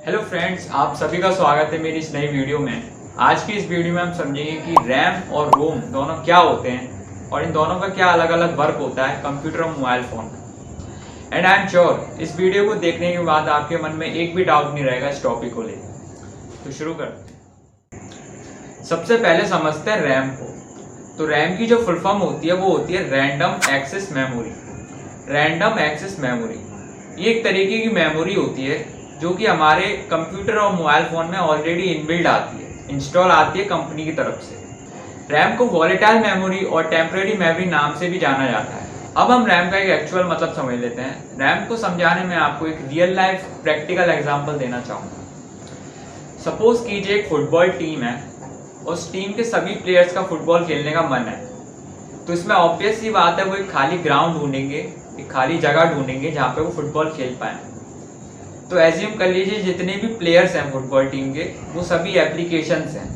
Hello friends, आप सभी का स्वागत है मेरी इस नई वीडियो में। आज की इस वीडियो में हम समझेंगे कि रैम और रोम दोनों क्या होते हैं और इन दोनों का क्या अलग अलग वर्क होता है कंप्यूटर और मोबाइल फ़ोन में। एंड आई एम श्योर इस वीडियो को देखने के बाद आपके मन में एक भी डाउट नहीं रहेगा इस टॉपिक को लेकर। तो शुरू करते हैं। सबसे पहले समझते हैं रैम को। तो रैम की जो फुल फॉर्म होती है वो होती है random access memory. Random access memory ये एक तरीके की मेमोरी होती है जो कि हमारे कंप्यूटर और मोबाइल फ़ोन में ऑलरेडी इनबिल्ड आती है, इंस्टॉल आती है कंपनी की तरफ से। रैम को वॉलेटाइल मेमोरी और टेम्परेरी मेमोरी नाम से भी जाना जाता है। अब हम रैम का एक एक्चुअल मतलब समझ लेते हैं। रैम को समझाने में आपको एक रियल लाइफ प्रैक्टिकल एग्जांपल देना चाहूँगा। सपोज कीजिए एक फुटबॉल टीम है, उस टीम के सभी प्लेयर्स का फुटबॉल खेलने का मन है। तो इसमें ऑब्वियस सी बात है वो एक खाली ग्राउंड ढूंढेंगे, एक खाली जगह ढूंढेंगे जहाँ पे वो फुटबॉल खेल पाएँ। तो एज्यूम कर लीजिए जितने भी प्लेयर्स हैं फुटबॉल टीम के वो सभी एप्लीकेशंस हैं,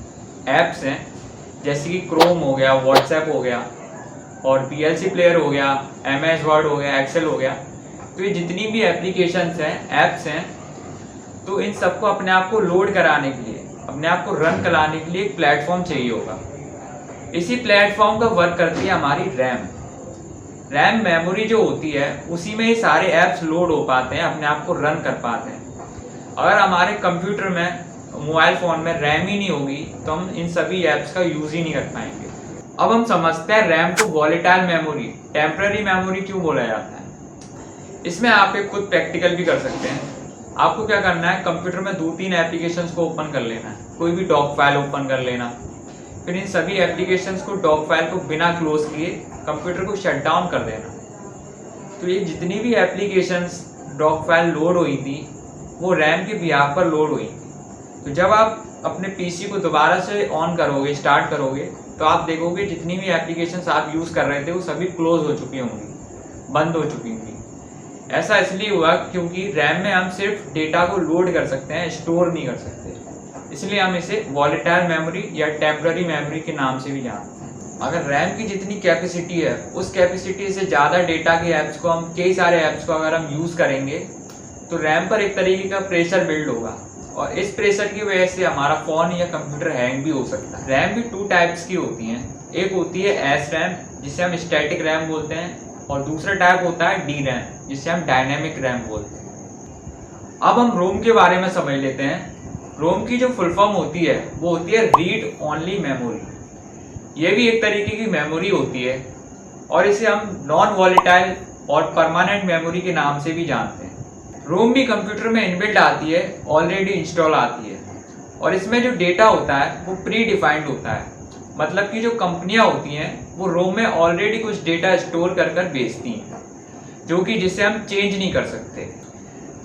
ऐप्स हैं, जैसे कि क्रोम हो गया, व्हाट्सएप हो गया और PLC प्लेयर हो गया, MS वर्ड हो गया, एक्सेल हो गया। तो ये जितनी भी एप्लीकेशंस हैं, ऐप्स हैं, तो इन सबको अपने आप को लोड कराने के लिए, अपने आप को रन कराने के लिए एक प्लेटफॉर्म चाहिए होगा। इसी प्लेटफॉर्म का वर्क करती है हमारी रैम। रैम मेमोरी जो होती है उसी में ही सारे ऐप्स लोड हो पाते हैं, अपने आप को रन कर पाते हैं। अगर हमारे कंप्यूटर में, मोबाइल फ़ोन में रैम ही नहीं होगी तो हम इन सभी ऐप्स का यूज़ ही नहीं कर पाएंगे। अब हम समझते हैं रैम को वॉलेटाइल मेमोरी, टेम्पररी मेमोरी क्यों बोला जाता है। इसमें आप एक खुद प्रैक्टिकल भी कर सकते हैं। आपको क्या करना है, कंप्यूटर में 2-3 एप्लीकेशंस को ओपन कर लेना है। कोई भी डॉक फाइल ओपन कर लेना, फिर इन सभी एप्लीकेशंस को, डॉक फाइल को बिना क्लोज किए कंप्यूटर को शट डाउन कर देना। तो ये जितनी भी एप्लीकेशंस डॉक फाइल लोड हुई थी वो रैम के बिहाफ पर लोड हुई थी। तो जब आप अपने PC को दोबारा से ऑन करोगे, स्टार्ट करोगे, तो आप देखोगे जितनी भी एप्लीकेशंस आप यूज़ कर रहे थे वो सभी क्लोज हो चुकी होंगी, बंद हो चुकी होंगी। ऐसा इसलिए हुआ क्योंकि रैम में हम सिर्फ डेटा को लोड कर सकते हैं, स्टोर नहीं कर सकते। इसलिए हम इसे वॉलेटाइल मेमोरी या टेम्पररी मेमोरी के नाम से भी जानते हैं। अगर रैम की जितनी कैपेसिटी है उस कैपेसिटी से ज़्यादा डेटा के ऐप्स को, हम कई सारे ऐप्स को अगर हम यूज़ करेंगे तो रैम पर एक तरीके का प्रेशर बिल्ड होगा और इस प्रेशर की वजह से हमारा फ़ोन या कंप्यूटर हैंग भी हो सकता है। रैम भी 2 टाइप्स की होती हैं। एक होती है SRAM जिसे हम स्टैटिक रैम बोलते हैं और दूसरा टाइप होता है DRAM जिसे हम डायनेमिक रैम बोलते हैं। अब हम रोम के बारे में समझ लेते हैं। रोम की जो फुल फॉर्म होती है वो होती है रीड ओनली मेमोरी। ये भी एक तरीके की मेमोरी होती है और इसे हम नॉन वॉलेटाइल और परमानेंट मेमोरी के नाम से भी जानते हैं। रोम भी कंप्यूटर में इनबिल्ट आती है, ऑलरेडी इंस्टॉल आती है और इसमें जो डेटा होता है वो प्री डिफाइंड होता है। मतलब कि जो कंपनियां होती हैं वो रोम में ऑलरेडी कुछ डेटा स्टोर कर कर बेचती हैं, जो कि जिसे हम चेंज नहीं कर सकते,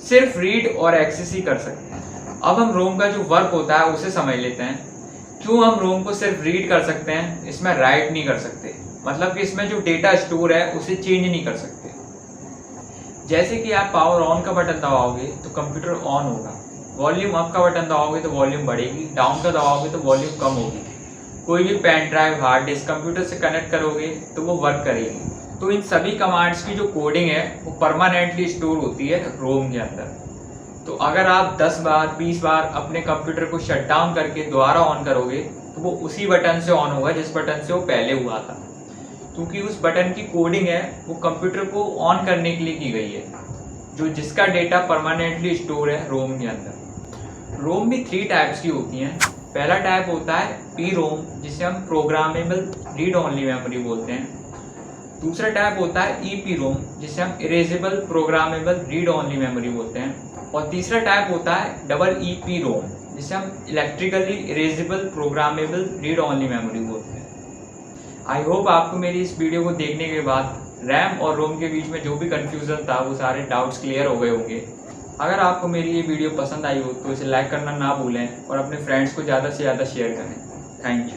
सिर्फ रीड और एक्सेस ही कर सकते हैं। अब हम रोम का जो वर्क होता है उसे समझ लेते हैं। क्यों हम रोम को सिर्फ रीड कर सकते हैं, इसमें राइट नहीं कर सकते। मतलब कि इसमें जो डेटा स्टोर है उसे चेंज नहीं कर सकते। जैसे कि आप पावर ऑन का बटन दबाओगे तो कंप्यूटर ऑन होगा, वॉल्यूम अप का बटन दबाओगे तो वॉल्यूम बढ़ेगी, डाउन का दबाओगे तो वॉल्यूम कम होगी। कोई भी pen drive, hard disk computer से कनेक्ट करोगे तो वो वर्क करेगी। तो इन सभी कमांड्स की जो कोडिंग है वो परमानेंटली स्टोर होती है रोम के अंदर। तो अगर आप 10 बार 20 बार अपने कंप्यूटर को शट डाउन करके दोबारा ऑन करोगे तो वो उसी बटन से ऑन होगा जिस बटन से वो पहले हुआ था, क्योंकि उस बटन की कोडिंग है वो कंप्यूटर को ऑन करने के लिए की गई है, जो जिसका डेटा परमानेंटली स्टोर है रोम के अंदर। रोम भी 3 टाइप्स की होती हैं। पहला टाइप होता है PROM जिसे हम प्रोग्रामेबल रीड ओनली मेमोरी बोलते हैं। दूसरा टाइप होता है EPROM जिसे हम erasable programmable read only memory बोलते हैं। और तीसरा टाइप होता है EEPROM जिसे हम electrically erasable programmable read only memory बोलते हैं। आई होप आपको मेरी इस वीडियो को देखने के बाद रैम और रोम के बीच में जो भी कन्फ्यूज़न था वो सारे डाउट्स क्लियर हो गए होंगे। अगर आपको मेरी ये वीडियो पसंद आई हो तो इसे लाइक करना ना भूलें और अपने फ्रेंड्स को ज़्यादा से ज़्यादा शेयर करें। Thank you.